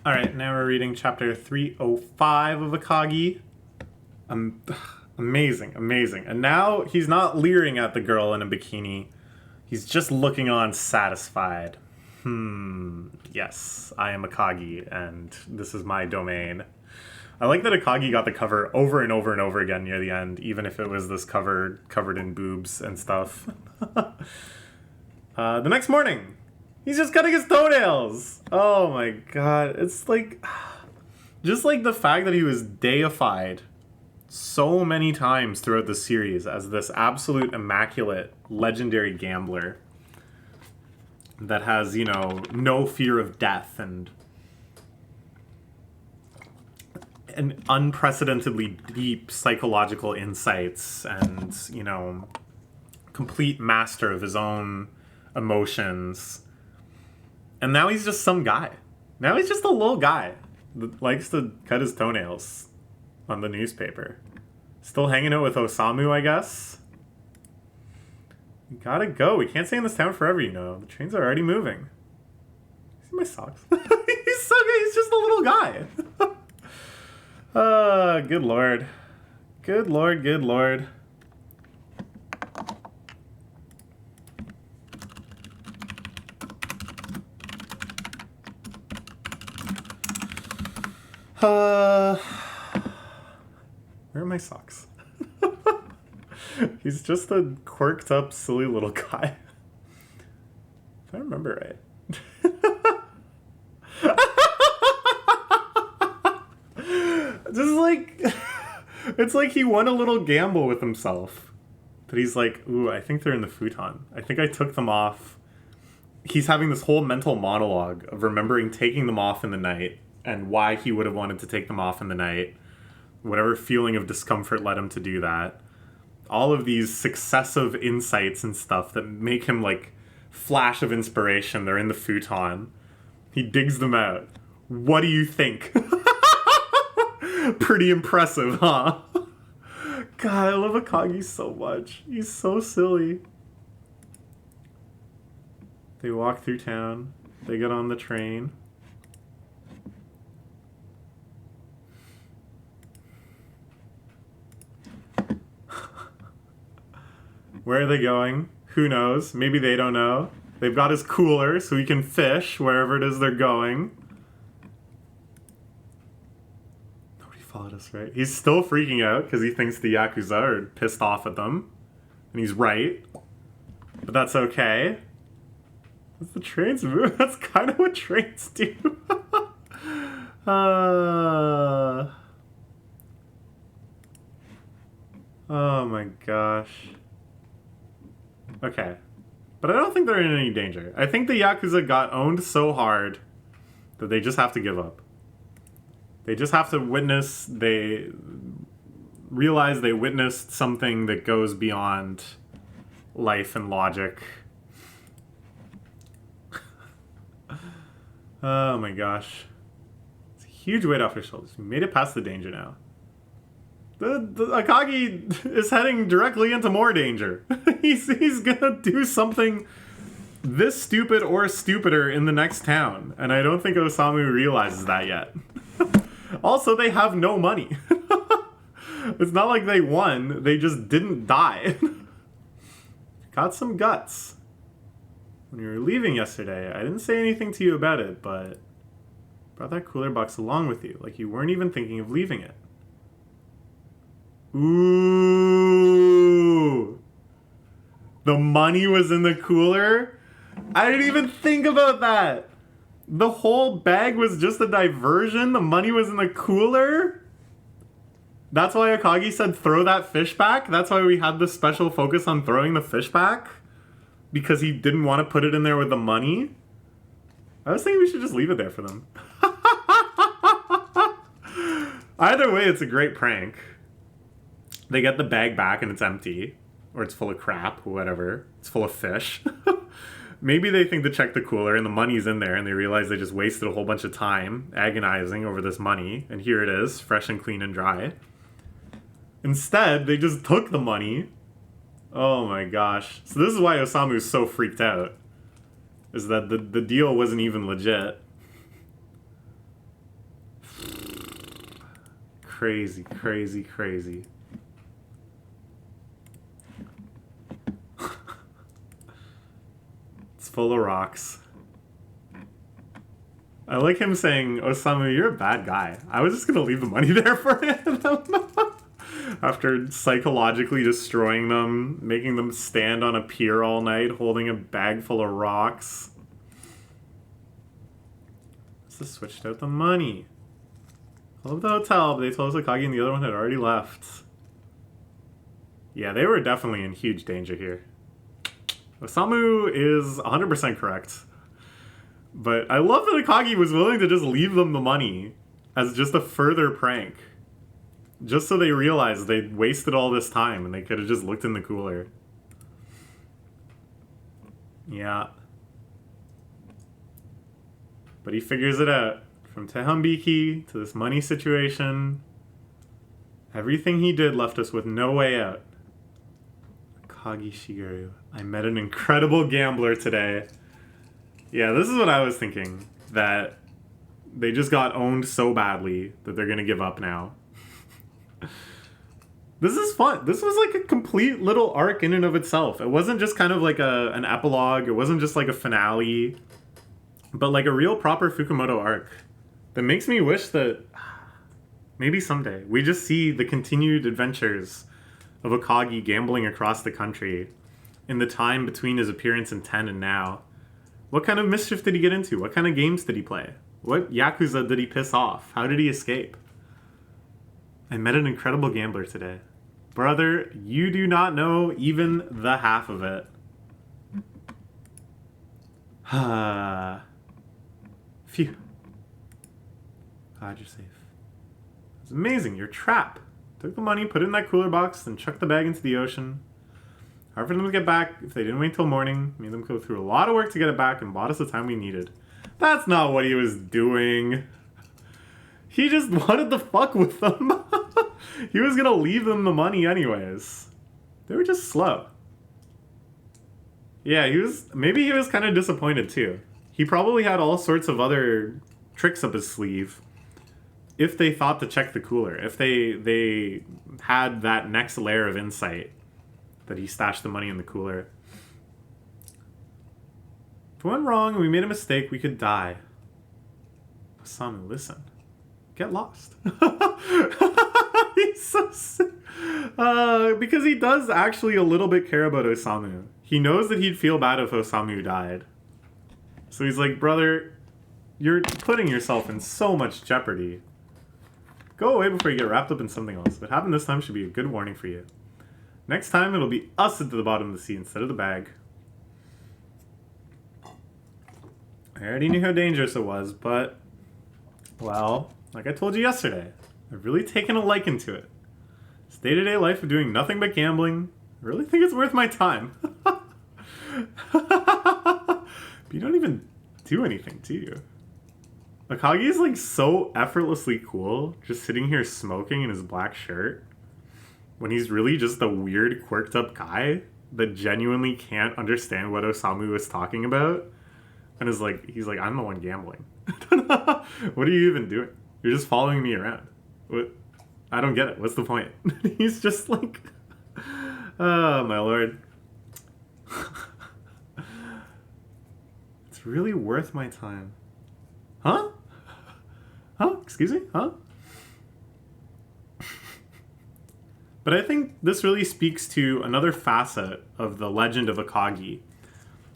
Alright, now we're reading chapter 305 of Akagi. Amazing, amazing. And now he's not leering at the girl in a bikini. He's just looking on satisfied. Yes, I am Akagi, and this is my domain. I like that Akagi got the cover over and over and over again near the end, even if it was this cover covered in boobs and stuff. The next morning, he's just cutting his toenails! Oh my god, it's like... Just like the fact that he was deified so many times throughout the series as this absolute immaculate, legendary gambler that has, you know, no fear of death and unprecedentedly deep psychological insights and, you know, complete master of his own emotions. And now he's just some guy. Now he's just a little guy that likes to cut his toenails on the newspaper. Still hanging out with Osamu, I guess. We gotta go. We can't stay in this town forever, you know. The trains are already moving. See my socks? He's so good. He's just a little guy. Good lord. Good lord, good lord. Where are my socks? He's just a quirked up, silly little guy. If I remember right. Just like... It's like he won a little gamble with himself. But he's like, ooh, I think they're in the futon. I think I took them off. He's having this whole mental monologue of remembering taking them off in the night and why he would have wanted to take them off in the night. Whatever feeling of discomfort led him to do that. All of these successive insights and stuff that make him like flash of inspiration. They're in the futon. He digs them out. What do you think? Pretty impressive, huh? God, I love Akagi so much. He's so silly. They walk through town. They get on the train. Where are they going? Who knows? Maybe they don't know. They've got his cooler so he can fish wherever it is they're going. Nobody followed us, right? He's still freaking out because he thinks the Yakuza are pissed off at them. And he's right. But that's okay. As the trains move, that's kind of what trains do. Oh my gosh. Okay. But I don't think they're in any danger. I think the Yakuza got owned so hard that they just have to give up. They just have to they realize they witnessed something that goes beyond life and logic. Oh my gosh. It's a huge weight off your shoulders. We made it past the danger now. The Akagi is heading directly into more danger. he's gonna do something this stupid or stupider in the next town. And I don't think Osamu realizes that yet. Also, they have no money. It's not like they won. They just didn't die. Got some guts. When you were leaving yesterday, I didn't say anything to you about it, but brought that cooler box along with you. Like you weren't even thinking of leaving it. Ooh. The money was in the cooler? I didn't even think about that. The whole bag was just a diversion? The money was in the cooler? That's why Akagi said throw that fish back? That's why we had this special focus on throwing the fish back? Because he didn't want to put it in there with the money? I was thinking we should just leave it there for them. Either way, it's a great prank. They get the bag back and it's empty. Or it's full of crap, whatever. It's full of fish. Maybe they think to check the cooler and the money's in there and they realize they just wasted a whole bunch of time agonizing over this money. And here it is, fresh and clean and dry. Instead, they just took the money. Oh my gosh. So this is why Osamu's so freaked out. Is that the deal wasn't even legit. crazy, crazy, crazy. It's full of rocks. I like him saying, Osamu, you're a bad guy. I was just gonna leave the money there for him. After psychologically destroying them, making them stand on a pier all night, holding a bag full of rocks. Just switched out the money. I love the hotel, but they told us Akagi and the other one had already left. Yeah, they were definitely in huge danger here. Osamu is 100% correct. But I love that Akagi was willing to just leave them the money as just a further prank. Just so they realized they'd wasted all this time and they could have just looked in the cooler. Yeah. But he figures it out. From Tehambiki to this money situation, everything he did left us with no way out. Akagi Shigeru. I met an incredible gambler today. Yeah, this is what I was thinking. That they just got owned so badly that they're going to give up now. This is fun. This was like a complete little arc in and of itself. It wasn't just kind of like an epilogue. It wasn't just like a finale. But like a real proper Fukumoto arc. That makes me wish that maybe someday we just see the continued adventures of Akagi gambling across the country in the time between his appearance in 10 and now. What kind of mischief did he get into? What kind of games did he play? What Yakuza did he piss off? How did he escape? I met an incredible gambler today. Brother, you do not know even the half of it. Phew. God, you're safe. It's amazing. Your trap. Took the money, put it in that cooler box, then chucked the bag into the ocean. Hard for them to get back if they didn't wait till morning. Made them go through a lot of work to get it back and bought us the time we needed. That's not what he was doing. He just wanted to fuck with them. He was gonna leave them the money anyways. They were just slow. Yeah, maybe he was kind of disappointed too. He probably had all sorts of other tricks up his sleeve. If they thought to check the cooler, if they had that next layer of insight that he stashed the money in the cooler. If we went wrong and we made a mistake, we could die. Osamu, listen. Get lost. He's so sick. Because he does actually a little bit care about Osamu. He knows that he'd feel bad if Osamu died. So he's like, brother, you're putting yourself in so much jeopardy. Go away before you get wrapped up in something else. What happened this time should be a good warning for you. Next time, it'll be us at the bottom of the sea instead of the bag. I already knew how dangerous it was, but, well, like I told you yesterday, I've really taken a liking to it. This day-to-day life of doing nothing but gambling, I really think it's worth my time. But you don't even do anything, do you? Akagi is like so effortlessly cool, just sitting here smoking in his black shirt, when he's really just a weird, quirked up guy that genuinely can't understand what Osamu is talking about, and he's like, I'm the one gambling. What are you even doing? You're just following me around. What? I don't get it. What's the point? He's just like, oh my lord. It's really worth my time. Huh? Huh? Excuse me? Huh? But I think this really speaks to another facet of the legend of Akagi,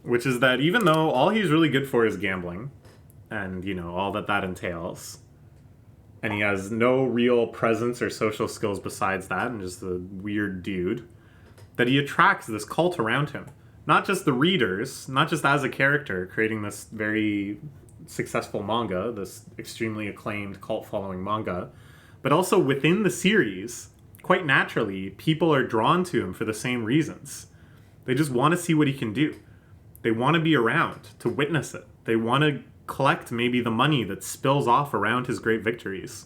which is that even though all he's really good for is gambling, and, you know, all that entails, and he has no real presence or social skills besides that, and just a weird dude, that he attracts this cult around him. Not just the readers, not just as a character, creating this very successful manga, this extremely acclaimed cult-following manga, but also within the series, quite naturally, people are drawn to him for the same reasons. They just want to see what he can do. They want to be around to witness it. They want to collect maybe the money that spills off around his great victories.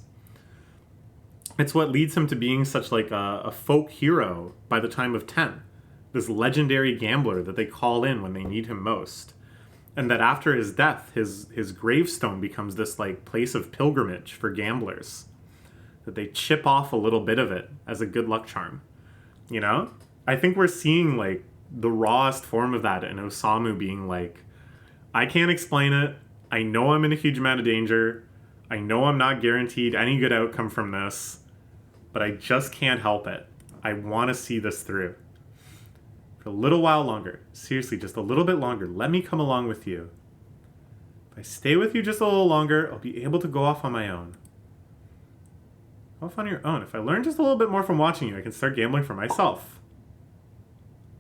It's what leads him to being such like a folk hero by the time of 10. This legendary gambler that they call in when they need him most. And that after his death, his gravestone becomes this like place of pilgrimage for gamblers. that they chip off a little bit of it as a good luck charm. You know? I think we're seeing, like, the rawest form of that in Osamu being like, I can't explain it. I know I'm in a huge amount of danger. I know I'm not guaranteed any good outcome from this, but I just can't help it. I want to see this through. For a little while longer. Seriously, just a little bit longer. Let me come along with you. If I stay with you just a little longer, I'll be able to go off on my own. Off on your own. If I learn just a little bit more from watching you, I can start gambling for myself.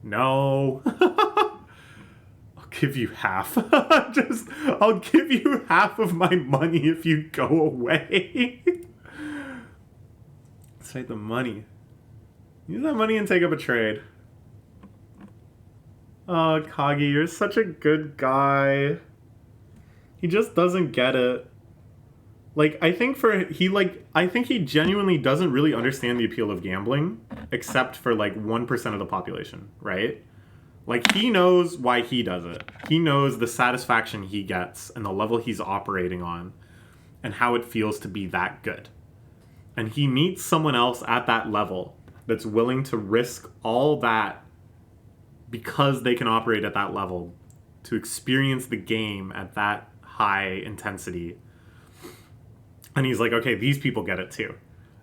No. I'll give you half. I'll give you half of my money if you go away. Take the money. Use that money and take up a trade. Oh, Akagi, you're such a good guy. He just doesn't get it. Like, I think he genuinely doesn't really understand the appeal of gambling, except for, like, 1% of the population, right? Like, he knows why he does it. He knows the satisfaction he gets and the level he's operating on and how it feels to be that good. And he meets someone else at that level that's willing to risk all that because they can operate at that level to experience the game at that high intensity. And he's like, okay, these people get it too.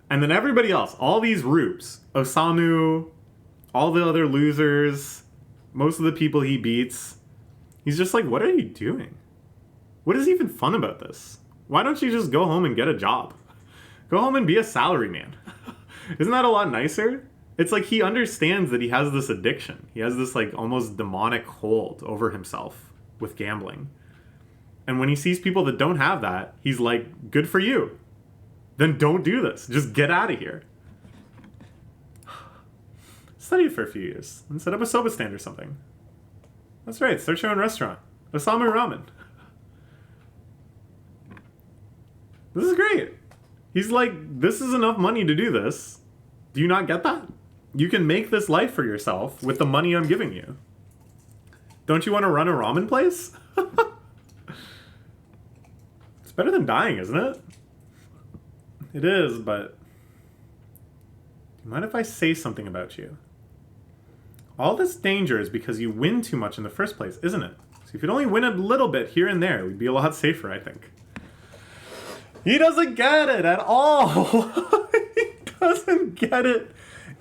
And then everybody else, all these rubes, Osamu, all the other losers, most of the people he beats, he's just like, what are you doing? What is even fun about this? Why don't you just go home and get a job? Go home and be a salaryman. Isn't that a lot nicer? It's like he understands that he has this addiction. He has this like almost demonic hold over himself with gambling. And when he sees people that don't have that, he's like, good for you. Then don't do this. Just get out of here. Study it for a few years and set up a soba stand or something. That's right. Start your own restaurant. Osamu Ramen. This is great. He's like, this is enough money to do this. Do you not get that? You can make this life for yourself with the money I'm giving you. Don't you want to run a ramen place? It's better than dying, isn't it? It is, but... do you mind if I say something about you? All this danger is because you win too much in the first place, isn't it? So if you'd only win a little bit here and there, we'd be a lot safer, I think. He doesn't get it at all. He doesn't get it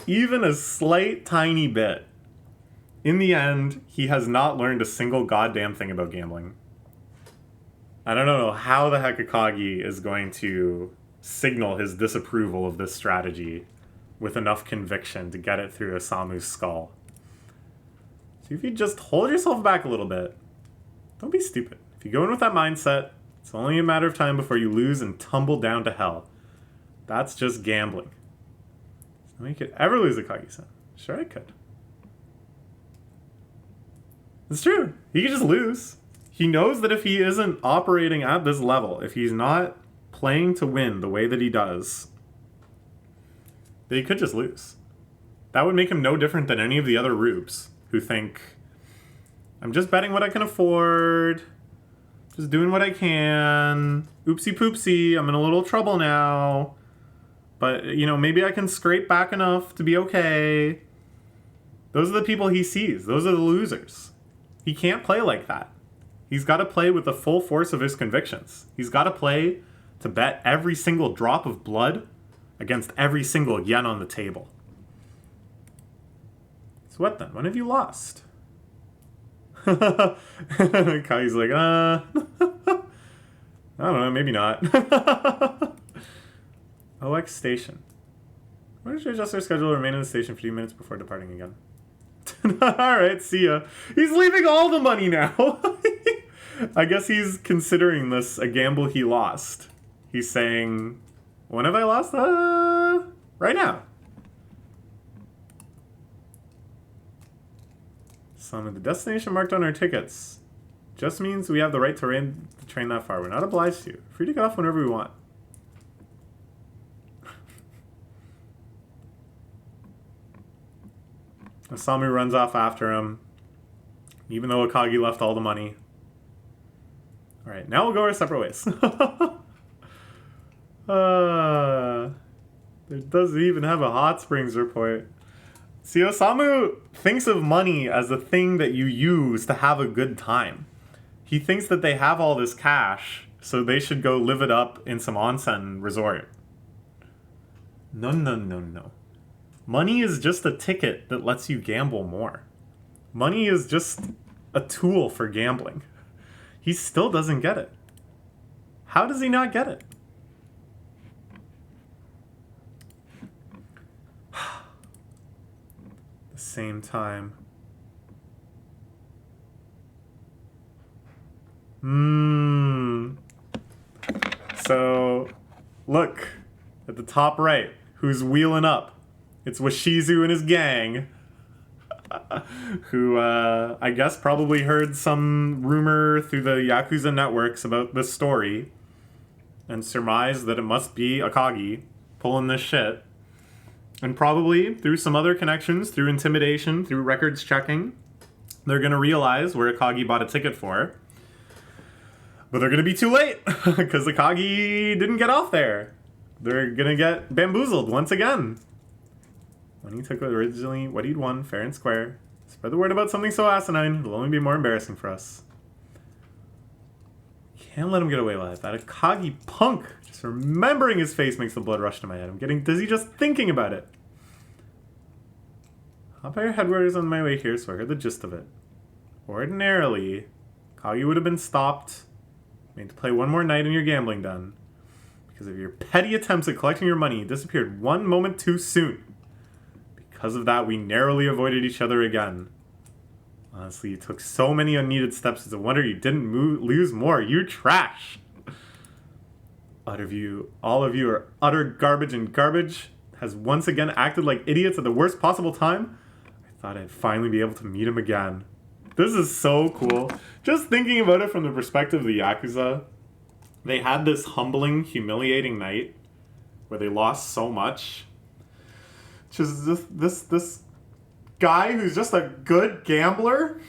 even a slight tiny bit. In the end, he has not learned a single goddamn thing about gambling. I don't know how the heck Akagi is going to signal his disapproval of this strategy with enough conviction to get it through Osamu's skull. So if you just hold yourself back a little bit, don't be stupid. If you go in with that mindset, it's only a matter of time before you lose and tumble down to hell. That's just gambling. So you could ever lose Akagi-san. Sure I could. It's true. He could just lose. He knows that if he isn't operating at this level, if he's not playing to win the way that he does, that he could just lose. That would make him no different than any of the other rubes who think, I'm just betting what I can afford, just doing what I can, oopsie poopsie, I'm in a little trouble now, but, you know, maybe I can scrape back enough to be okay. Those are the people he sees. Those are the losers. He can't play like that. He's got to play with the full force of his convictions. He's got to play to bet every single drop of blood against every single yen on the table. So what then? When have you lost? Kai's like, I don't know, maybe not. OX station. Why did you adjust our schedule to remain in the station for a few minutes before departing again? Alright, see ya. He's leaving all the money now. I guess he's considering this a gamble he lost. He's saying, when have I lost? Right now. Some of the destination marked on our tickets just means we have the right to train that far. We're not obliged to. Free to get off whenever we want. Osamu runs off after him, even though Akagi left all the money. Alright, now we'll go our separate ways. Doesn't even have a hot springs report. See, Osamu thinks of money as a thing that you use to have a good time. He thinks that they have all this cash, so they should go live it up in some onsen resort. No, no, no, no. Money is just a ticket that lets you gamble more. Money is just a tool for gambling. He still doesn't get it. How does he not get it? The same time. So, look at the top right. Who's wheeling up? It's Washizu and his gang. Who, I guess probably heard some rumor through the Yakuza networks about this story and surmised that it must be Akagi pulling this shit. And probably through some other connections, through intimidation, through records checking, they're going to realize where Akagi bought a ticket for. But they're going to be too late because Akagi didn't get off there. They're going to get bamboozled once again. When he took originally what he'd won, fair and square. Spread the word about something so asinine, it'll only be more embarrassing for us. Can't let him get away with that. Akagi punk! Just remembering his face makes the blood rush to my head. I'm getting dizzy just thinking about it. Hop by your headquarters on my way here, so I heard the gist of it. Ordinarily, Akagi would have been stopped, made to play one more night in your gambling den. Because of your petty attempts at collecting your money, you disappeared one moment too soon. Because of that, we narrowly avoided each other again. Honestly, you took so many unneeded steps. It's a wonder you didn't lose more. You trash. All of you are utter garbage, and garbage has once again acted like idiots at the worst possible time. I thought I'd finally be able to meet him again. This is so cool. Just thinking about it from the perspective of the Yakuza, they had this humbling, humiliating night where they lost so much. Just this guy who's just a good gambler,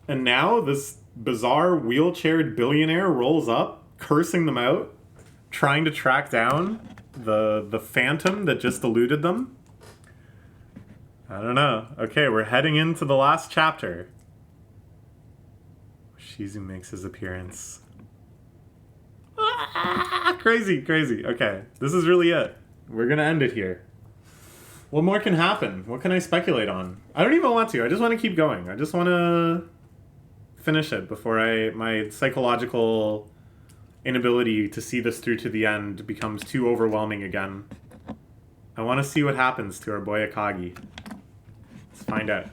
and now this bizarre wheelchaired billionaire rolls up, cursing them out, trying to track down the phantom that just eluded them. I don't know. Okay, we're heading into the last chapter. Shizu makes his appearance. Ah, crazy, crazy. Okay, this is really it. We're gonna end it here. What more can happen? What can I speculate on? I don't even want to. I just want to keep going. I just want to finish it before my psychological inability to see this through to the end becomes too overwhelming again. I want to see what happens to our boy Akagi. Let's find out.